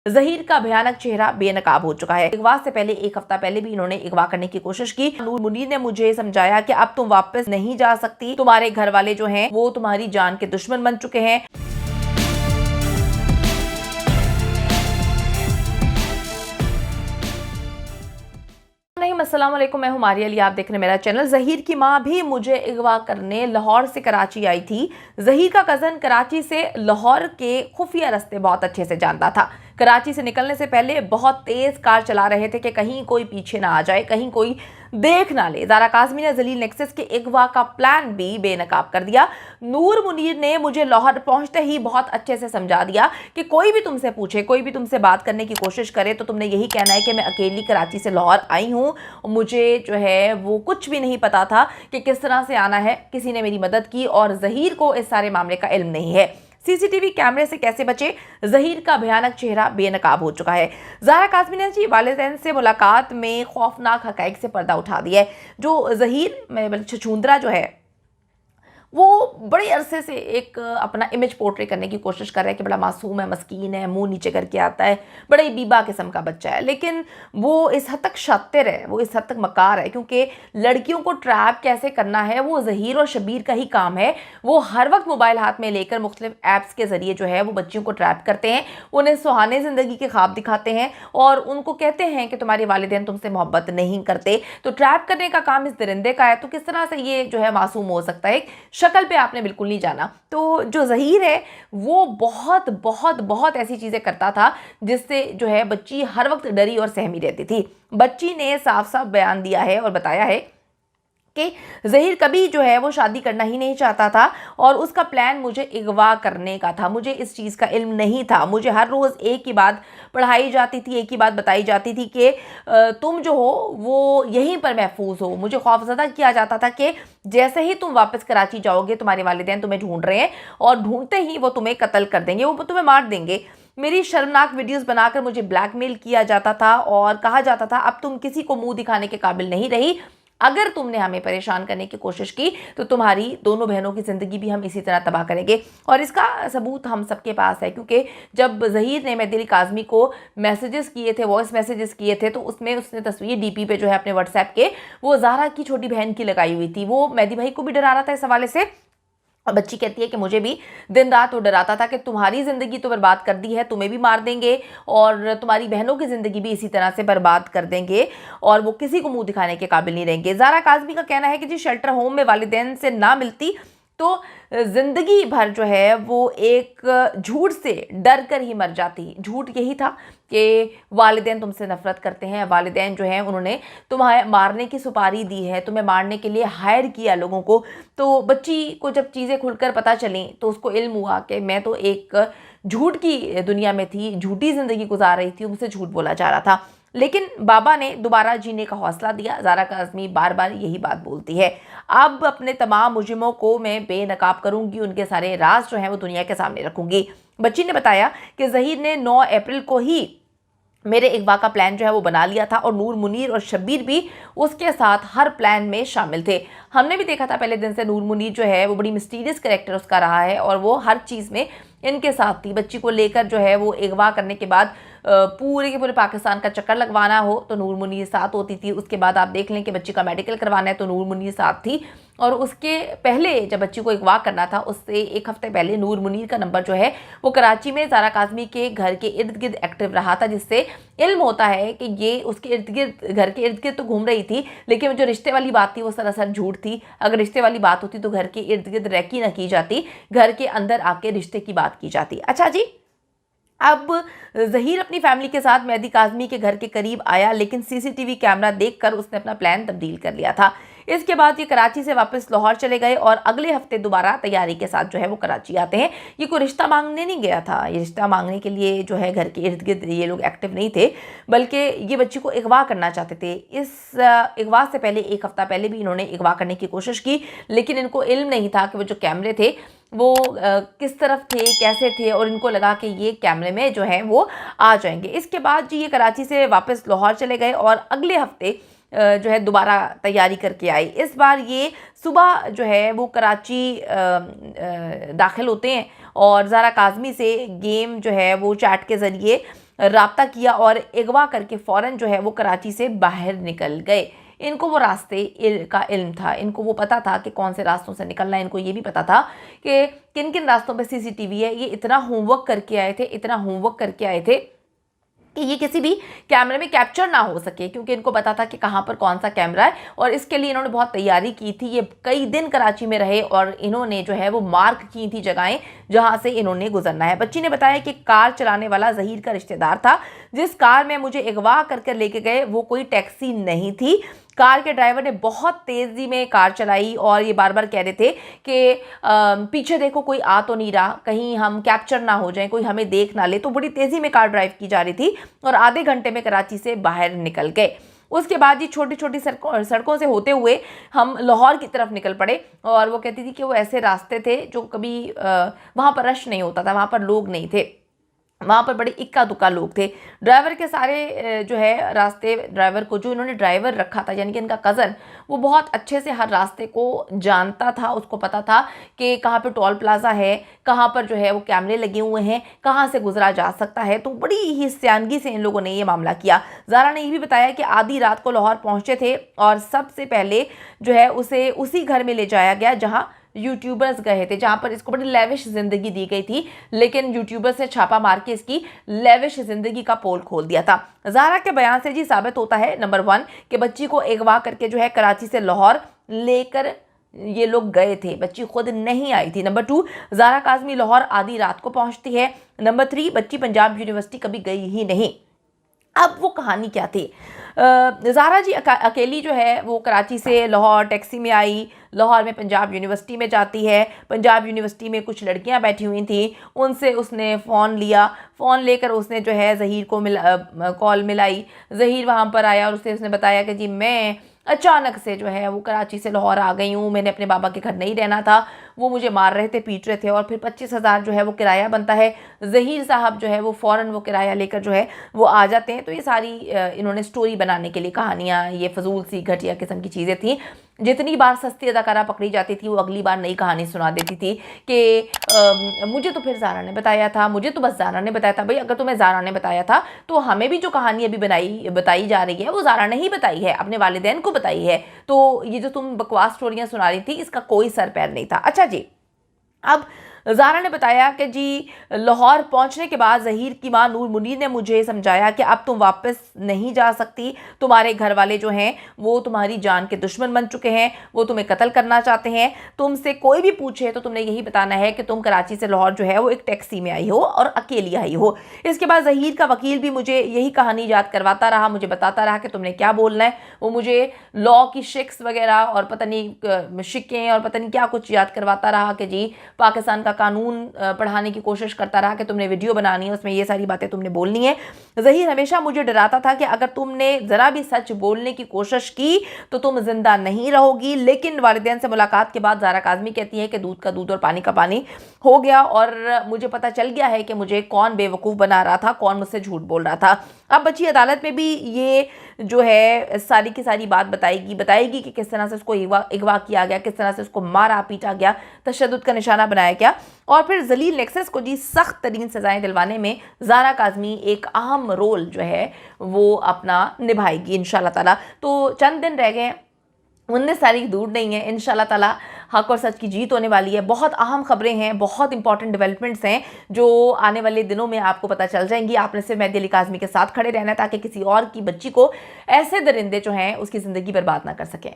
ज़हीर का भयानक चेहरा बेनकाब हो चुका है। अगवा से पहले एक हफ्ता पहले भी इन्होंने अगवा करने की कोशिश की। नूर मुनीर ने मुझे समझाया कि अब तुम वापस नहीं जा सकती, तुम्हारे घर वाले जो हैं वो तुम्हारी जान के दुश्मन बन चुके हैं। अस्सलाम वालेकुम, मैं हूं मारिया अली, आप देख रहे हैं मेरा चैनल। ज़हीर की मां भी मुझे अगवा करने लाहौर से कराची आई थी। ज़हीर का कज़न कराची से लाहौर के खुफिया रास्ते बहुत अच्छे से जानता था। कराची से निकलने से पहले बहुत तेज़ कार चला रहे थे कि कहीं कोई पीछे ना आ जाए, कहीं कोई देख ना ले। ज़ारा काज़मी ने जलील नेक्सस के अगवा का प्लान भी बेनकाब कर दिया। नूर मुनीर ने मुझे लाहौर पहुंचते ही बहुत अच्छे से समझा दिया कि कोई भी तुमसे पूछे, कोई भी तुमसे बात करने की कोशिश करे तो तुमने यही कहना है कि मैं अकेली कराची से लाहौर आई हूँ, मुझे जो है वो कुछ भी नहीं पता था कि किस तरह से आना है, किसी ने मेरी मदद की और ज़हीर को इस सारे मामले का इल्म नहीं है। सीसीटीवी कैमरे से कैसे बचे? ज़हीर का भयानक चेहरा बेनकाब हो चुका है। ज़ारा काज़मी ने जी वालिदैन से मुलाकात में खौफनाक हक़ाइक़ से पर्दा उठा दिया है। जो ज़हीर छछूंदरा जो है वो बड़े अरसे से एक अपना इमेज पोर्ट्रे करने की कोशिश कर रहा है कि बड़ा मासूम है, मस्कीन है, मुंह नीचे करके आता है, बड़े बीबा किस्म का बच्चा है। लेकिन वो इस हद तक शातिर है, वो इस हद तक मकार है, क्योंकि लड़कियों को ट्रैप कैसे करना है वो ज़हीर और शबीर का ही काम है। वो हर वक्त मोबाइल हाथ में लेकर मुख्तलिफ ऐप्स के ज़रिए जो है वो बच्चियों को ट्रैप करते हैं, उन्हें सुहाने ज़िंदगी के ख्वाब दिखाते हैं और उनको कहते हैं कि तुम्हारे वालिदैन तुमसे मोहब्बत नहीं करते। तो ट्रैप करने का काम इस दरिंदे का है, तो किस तरह से ये जो है मासूम हो सकता है? शक्ल पे आपने बिल्कुल नहीं जाना। तो जो ज़हीर है वो बहुत बहुत बहुत ऐसी चीज़ें करता था जिससे जो है बच्ची हर वक्त डरी और सहमी रहती थी। बच्ची ने साफ साफ बयान दिया है और बताया है कि ज़हीर कभी जो है वो शादी करना ही नहीं चाहता था और उसका प्लान मुझे अगवा करने का था। मुझे इस चीज़ का इल्म नहीं था। मुझे हर रोज़ एक ही बात पढ़ाई जाती थी, एक ही बात बताई जाती थी कि तुम जो हो वो यहीं पर महफूज हो। मुझे खौफज़दा किया जाता था कि जैसे ही तुम वापस कराची जाओगे तुम्हारे वालिदैन तुम्हें ढूंढ रहे हैं और ढूंढते ही वो तुम्हें कत्ल कर देंगे, वो तुम्हें मार देंगे। मेरी शर्मनाक वीडियोस बनाकर मुझे ब्लैकमेल किया जाता था और कहा जाता था अब तुम किसी को मुंह दिखाने के काबिल नहीं रही, अगर तुमने हमें परेशान करने की कोशिश की तो तुम्हारी दोनों बहनों की ज़िंदगी भी हम इसी तरह तबाह करेंगे। और इसका सबूत हम सबके पास है, क्योंकि जब ज़हीर ने मेहदी अली काज़मी को मैसेजेस किए थे, वॉइस मैसेजेस किए थे, तो उसमें उसने तस्वीर डीपी पे जो है अपने व्हाट्सएप के वो ज़ारा की छोटी बहन की लगाई हुई थी। वो मेहदी भाई को भी डरा रहा था इस हवाले से। और बच्ची कहती है कि मुझे भी दिन रात वो डराता था कि तुम्हारी ज़िंदगी तो बर्बाद कर दी है, तुम्हें भी मार देंगे और तुम्हारी बहनों की ज़िंदगी भी इसी तरह से बर्बाद कर देंगे और वो किसी को मुंह दिखाने के काबिल नहीं रहेंगे। ज़ारा काज़मी का कहना है कि जी शेल्टर होम में वालिदैन से ना मिलती तो ज़िंदगी भर जो है वो एक झूठ से डर कर ही मर जाती। झूठ यही था कि वालिदैन तुमसे नफ़रत करते हैं, वालिदैन जो हैं उन्होंने तुम्हें मारने की सुपारी दी है, तुम्हें मारने के लिए हायर किया लोगों को। तो बच्ची को जब चीज़ें खुलकर पता चलीं तो उसको इल्म हुआ कि मैं तो एक झूठ की दुनिया में थी, झूठी ज़िंदगी गुजार रही थी, मुझसे झूठ बोला जा रहा था। लेकिन बाबा ने दोबारा जीने का हौसला दिया। ज़ारा काज़मी बार बार यही बात बोलती है, अब अपने तमाम मुजरिमों को मैं बेनकाब करूंगी, उनके सारे राज जो हैं वो दुनिया के सामने रखूंगी। बच्ची ने बताया कि ज़हीर ने 9 अप्रैल को ही मेरे अगवा का प्लान जो है वो बना लिया था और नूर मुनीर और शबीर भी उसके साथ हर प्लान में शामिल थे। हमने भी देखा था पहले दिन से नूर मुनीर जो है वो बड़ी मिस्टीरियस कैरेक्टर उसका रहा है और वो हर चीज़ में इनके साथ थी। बच्ची को लेकर जो है वो अगवा करने के बाद पूरे के पूरे पाकिस्तान का चक्कर लगवाना हो तो नूर मुनीर साथ होती थी। उसके बाद आप देख लें कि बच्ची का मेडिकल करवाना है तो नूर मुनीर साथ थी। और उसके पहले जब बच्ची को अगवा करना था उससे एक हफ्ते पहले नूर मुनीर का नंबर जो है वो कराची में ज़ारा काज़मी के घर के इर्द गिर्द एक्टिव रहा था, जिससे इल्म होता है कि ये उसके इर्द गिर्द, घर के इर्द गिर्द तो घूम रही थी, लेकिन जो रिश्ते वाली बात थी वो सरासर झूठ थी। अगर रिश्ते वाली बात होती तो घर के इर्द गिर्द रैकी न की जाती, घर के अंदर आके रिश्ते की बात की जाती। अच्छा जी, अब ज़हीर अपनी फैमिली के साथ मेहदी काज़मी के घर के करीब आया, लेकिन सीसीटीवी कैमरा देखकर उसने अपना प्लान तब्दील कर लिया था। इसके बाद ये कराची से वापस लाहौर चले गए और अगले हफ्ते दोबारा तैयारी के साथ जो है वो कराची आते हैं। ये कोई रिश्ता मांगने नहीं गया था, ये रिश्ता मांगने के लिए जो है घर के इर्द गिर्द ये लोग एक्टिव नहीं थे, बल्कि ये बच्ची को अगवा करना चाहते थे। इस अगवा से पहले एक हफ्ता पहले भी इन्होंने अगवा करने की कोशिश की, लेकिन इनको इल्म नहीं था कि वो जो कैमरे थे वो किस तरफ थे, कैसे थे, और इनको लगा कि ये कैमरे में जो है वो आ जाएंगे। इसके बाद जी ये कराची से वापस लाहौर चले गए और अगले हफ्ते जो है दोबारा तैयारी करके आई। इस बार ये सुबह जो है वो कराची दाखिल होते हैं और ज़ारा काज़मी से गेम जो है वो चैट के ज़रिए राब्ता किया और अगवा करके फ़ौरन जो है वो कराची से बाहर निकल गए। इनको वो रास्ते का इल्म था, इनको वो पता था कि कौन से रास्तों से निकलना है, इनको ये भी पता था कि किन किन रास्तों पे सीसीटीवी है। ये इतना होमवर्क करके आए थे, इतना होमवर्क करके आए थे कि ये किसी भी कैमरे में कैप्चर ना हो सके, क्योंकि इनको पता था कि कहाँ पर कौन सा कैमरा है और इसके लिए इन्होंने बहुत तैयारी की थी। ये कई दिन कराची में रहे और इन्होंने जो है वो मार्क की थी जगहें जहाँ से इन्होंने गुजरना है। बच्ची ने बताया कि कार चलाने वाला ज़हीर का रिश्तेदार था। जिस कार में मुझे अगवा करके लेके गए वो कोई टैक्सी नहीं थी। कार के ड्राइवर ने बहुत तेज़ी में कार चलाई और ये बार बार कह रहे थे कि पीछे देखो कोई आ तो नहीं रहा, कहीं हम कैप्चर ना हो जाएं, कोई हमें देख ना ले। तो बड़ी तेज़ी में कार ड्राइव की जा रही थी और आधे घंटे में कराची से बाहर निकल गए। उसके बाद ये छोटी छोटी सड़कों से होते हुए हम लाहौर की तरफ निकल पड़े और वो कहती थी कि वो ऐसे रास्ते थे जो कभी वहाँ पर रश नहीं होता था, वहाँ पर लोग नहीं थे, वहाँ पर बड़े इक्का दुक्का लोग थे। ड्राइवर के सारे जो है रास्ते, ड्राइवर को जो इन्होंने ड्राइवर रखा था यानी कि इनका कज़न, वो बहुत अच्छे से हर रास्ते को जानता था। उसको पता था कि कहाँ पे टोल प्लाजा है, कहाँ पर जो है वो कैमरे लगे हुए हैं, कहाँ से गुजरा जा सकता है। तो बड़ी ही सियानगी से इन लोगों ने ये मामला किया। ज़ारा ने ये भी बताया कि आधी रात को लाहौर पहुँचे थे और सबसे पहले जो है उसे उसी घर में ले जाया गया जहाँ यूट्यूबर्स गए थे, जहाँ पर इसको बड़ी लेविश ज़िंदगी दी गई थी, लेकिन यूट्यूबर्स ने छापा मार के इसकी लेविश ज़िंदगी का पोल खोल दिया था। ज़ारा के बयान से जी साबित होता है नंबर 1 कि बच्ची को अगवा करके जो है कराची से लाहौर लेकर ये लोग गए थे, बच्ची खुद नहीं आई थी। नंबर 2, ज़ारा काज़मी लाहौर आधी रात को पहुँचती है। नंबर 3, बच्ची पंजाब यूनिवर्सिटी कभी गई ही नहीं। अब वो कहानी क्या थी? ज़ारा जी अकेली जो है वो कराची से लाहौर टैक्सी में आई, लाहौर में पंजाब यूनिवर्सिटी में जाती है। पंजाब यूनिवर्सिटी में कुछ लड़कियां बैठी हुई थी, उनसे उसने फ़ोन लिया। फ़ोन लेकर उसने जो है ज़हीर को कॉल मिलाई। ज़हीर वहाँ पर आया और उसने बताया कि जी मैं अचानक से जो है वो कराची से लाहौर आ गई हूँ, मैंने अपने बाबा के घर नहीं रहना था, वो मुझे मार रहे थे, पीट रहे थे और फिर 25,000 जो है वो किराया बनता है। ज़हीर साहब जो है वो फ़ौरन वो किराया लेकर जो है वो आ जाते हैं। तो ये सारी इन्होंने स्टोरी बनाने के लिए कहानियाँ, ये फजूल सी घटिया किस्म की चीज़ें थी। जितनी बार सस्ती अदाकारा पकड़ी जाती थी वो अगली बार नई कहानी सुना देती थी कि मुझे तो फिर ज़ारा ने बताया था, मुझे तो बस ज़ारा ने बताया था। भाई अगर तुम्हें ज़ारा ने बताया था तो हमें भी जो कहानी अभी बताई जा रही है वो ज़ारा ने ही बताई है, अपने वालिदैन को बताई है। तो ये जो तुम बकवास स्टोरियाँ सुना रही थी इसका कोई सर पैर नहीं था। अच्छा जी, अब ज़ारा ने बताया कि जी लाहौर पहुंचने के बाद ज़हीर की मां नूर मुनीर ने मुझे समझाया कि अब तुम वापस नहीं जा सकती, तुम्हारे घर वाले जो हैं वो तुम्हारी जान के दुश्मन बन चुके हैं, वो तुम्हें कत्ल करना चाहते हैं। तुमसे कोई भी पूछे तो तुमने यही बताना है कि तुम कराची से लाहौर जो है वो एक टैक्सी में आई हो और अकेली आई हो। इसके बाद ज़हीर का वकील भी मुझे यही कहानी याद करवाता रहा, मुझे बताता रहा कि तुमने क्या बोलना है। वो मुझे लॉ की शिक्स वगैरह और पता नहीं शिक्कें और पता नहीं क्या कुछ याद करवाता रहा कि जी पाकिस्तान कानून पढ़ाने की कोशिश करता रहा कि तुमने वीडियो बनानी है, उसमें ये सारी बातें तुमने बोलनी है। ज़हीर हमेशा मुझे डराता था कि अगर तुमने ज़रा भी सच बोलने की कोशिश की तो तुम जिंदा नहीं रहोगी। लेकिन वालिदैन से मुलाकात के बाद ज़ारा काज़मी कहती है कि दूध का दूध और पानी का पानी हो गया और मुझे पता चल गया है कि मुझे कौन बेवकूफ़ बना रहा था, कौन मुझसे झूठ बोल रहा था। अब बच्ची अदालत में भी ये जो है सारी की सारी बात बताएगी कि किस तरह से उसको अगवा किया गया, किस तरह से उसको मारा पीटा गया, तशद्दुद का निशाना बनाया गया। और फिर जलील नेक्सस को जी सख्त तरीन सजाएं दिलवाने में ज़ारा काज़मी एक अहम रोल जो है वो अपना निभाएगी इंशाल्लाह ताला। तो चंद दिन रह गए, 19 तारीख दूर नहीं है, इंशाल्लाह ताला हक और सच की जीत होने वाली है। बहुत अहम खबरें हैं, बहुत इंपॉर्टेंट डेवलपमेंट्स हैं जो आने वाले दिनों में आपको पता चल जाएंगी। आपने सिर्फ मेहदी अली काज़मी के साथ खड़े रहना है ताकि किसी और की बच्ची को ऐसे दरिंदे जो हैं उसकी ज़िंदगी बर्बाद ना कर सकें।